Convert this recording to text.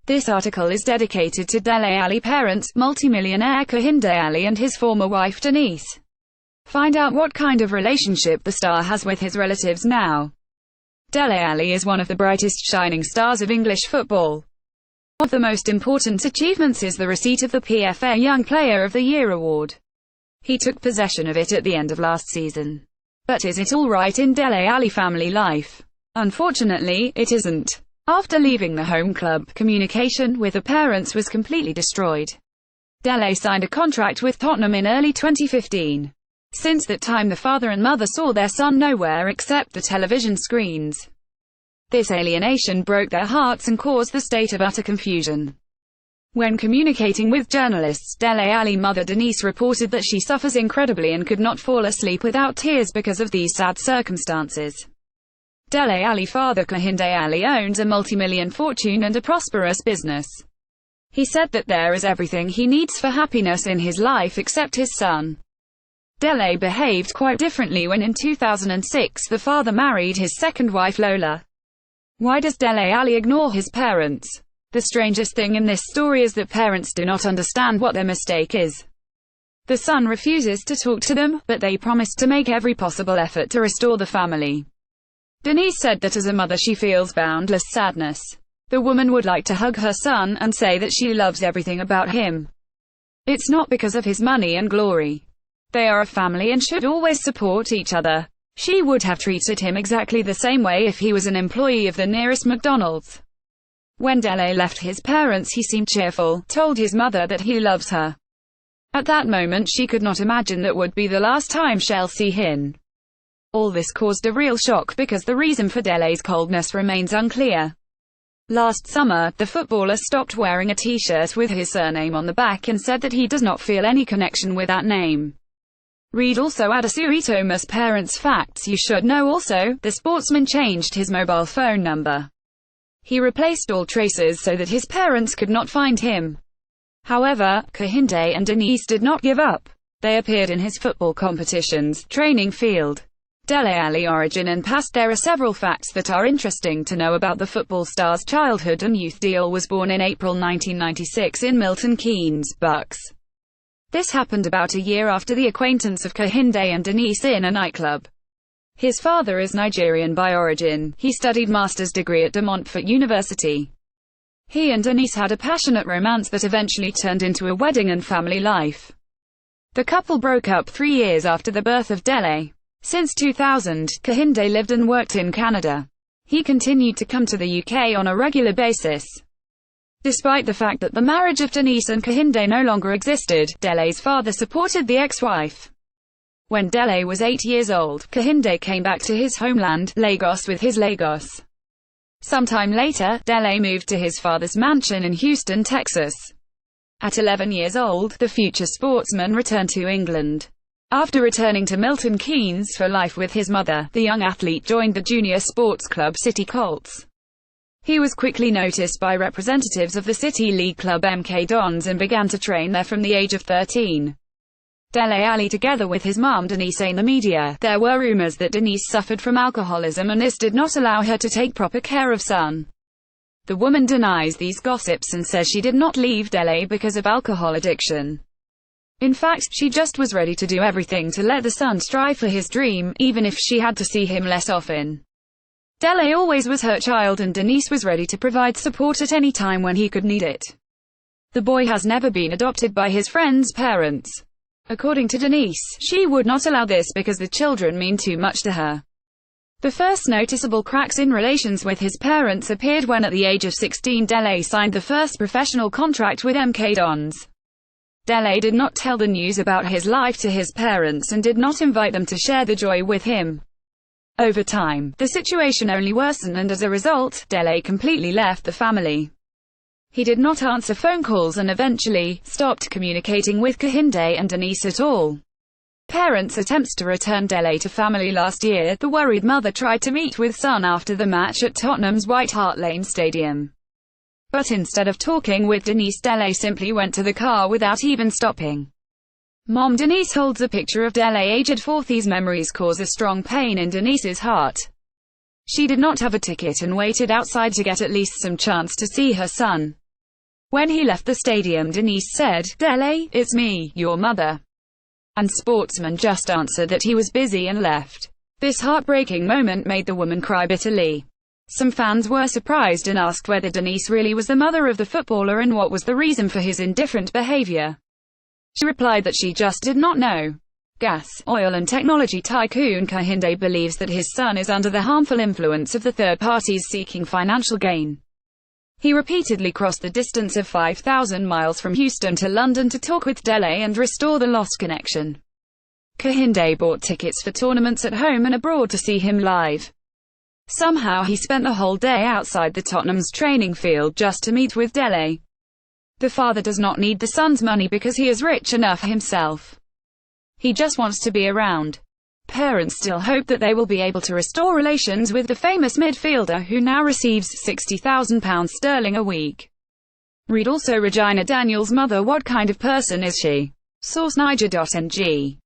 This article is dedicated to Dele Alli parents, multimillionaire Kehinde Alli and his former wife Denise. Find out what kind of relationship the star has with his relatives now. Dele Alli is one of the brightest shining stars of English football. One of the most important achievements is the receipt of the PFA Young Player of the Year award. He took possession of it at the end of last season. But is it all right in Dele Alli family life? Unfortunately, it isn't. After leaving the home club, communication with the parents was completely destroyed. Dele signed a contract with Tottenham in early 2015. Since that time the father and mother saw their son nowhere except the television screens. This alienation broke their hearts and caused the state of utter confusion. When communicating with journalists, Dele Alli mother Denise reported that she suffers incredibly and could not fall asleep without tears because of these sad circumstances. Dele Alli father Kehinde Alli owns a multi-million fortune and a prosperous business. He said that there is everything he needs for happiness in his life except his son. Dele behaved quite differently when in 2006 the father married his second wife Lola. Why does Dele Alli ignore his parents? The strangest thing in this story is that parents do not understand what their mistake is. The son refuses to talk to them, but they promise to make every possible effort to restore the family. Denise said that as a mother she feels boundless sadness. The woman would like to hug her son and say that she loves everything about him. It's not because of his money and glory. They are a family and should always support each other. She would have treated him exactly the same way if he was an employee of the nearest McDonald's. When Dele left his parents he seemed cheerful, told his mother that he loves her. At that moment she could not imagine that would be the last time she'll see him. All this caused a real shock because the reason for Dele's coldness remains unclear. Last summer, the footballer stopped wearing a t-shirt with his surname on the back and said that he does not feel any connection with that name. Read also Adesua Thomas parents facts you should know. Also, the sportsman changed his mobile phone number. He replaced all traces so that his parents could not find him. However, Kehinde and Denise did not give up. They appeared in his football competitions, training field. Dele Alli origin and past. There are several facts that are interesting to know about the football star's childhood and youth. Dele was born in April 1996 in Milton Keynes, Bucks. This happened about a year after the acquaintance of Kehinde and Denise in a nightclub. His father is Nigerian by origin. He studied master's degree at De Montfort University. He and Denise had a passionate romance that eventually turned into a wedding and family life. The couple broke up 3 years after the birth of Dele. Since 2000, Kehinde lived and worked in Canada. He continued to come to the UK on a regular basis. Despite the fact that the marriage of Denise and Kehinde no longer existed, Dele's father supported the ex-wife. When Dele was 8 years old, Kehinde came back to his homeland, Lagos, with his Lagos. Sometime later, Dele moved to his father's mansion in Houston, Texas. At 11 years old, the future sportsman returned to England. After returning to Milton Keynes for life with his mother, the young athlete joined the junior sports club City Colts. He was quickly noticed by representatives of the City League club MK Dons and began to train there from the age of 13. Dele Alli together with his mom Denise in the media. There were rumors that Denise suffered from alcoholism and this did not allow her to take proper care of son. The woman denies these gossips and says she did not leave Dele because of alcohol addiction. In fact, she just was ready to do everything to let the son strive for his dream, even if she had to see him less often. Dele always was her child and Denise was ready to provide support at any time when he could need it. The boy has never been adopted by his friend's parents. According to Denise, she would not allow this because the children mean too much to her. The first noticeable cracks in relations with his parents appeared when at the age of 16 Dele signed the first professional contract with MK Dons. Dele did not tell the news about his life to his parents and did not invite them to share the joy with him. Over time, the situation only worsened and as a result, Dele completely left the family. He did not answer phone calls and eventually stopped communicating with Kehinde and Denise at all. Parents' attempts to return Dele to family last year. The worried mother tried to meet with son after the match at Tottenham's White Hart Lane Stadium. But instead of talking with Denise, Dele simply went to the car without even stopping. Mom Denise holds a picture of Dele aged 4. These memories cause a strong pain in Denise's heart. She did not have a ticket and waited outside to get at least some chance to see her son. When he left the stadium, Denise said, "Dele, it's me, your mother." And sportsman just answered that he was busy and left. This heartbreaking moment made the woman cry bitterly. Some fans were surprised and asked whether Denise really was the mother of the footballer and what was the reason for his indifferent behavior. She replied that she just did not know. Gas, oil and technology tycoon Kehinde believes that his son is under the harmful influence of the third parties seeking financial gain. He repeatedly crossed the distance of 5,000 miles from Houston to London to talk with Dele and restore the lost connection. Kehinde bought tickets for tournaments at home and abroad to see him live. Somehow he spent the whole day outside the Tottenham's training field just to meet with Dele. The father does not need the son's money because he is rich enough himself. He just wants to be around. Parents still hope that they will be able to restore relations with the famous midfielder who now receives £60,000 a week. Read also Regina Daniels' mother. What kind of person is she? Source Niger.ng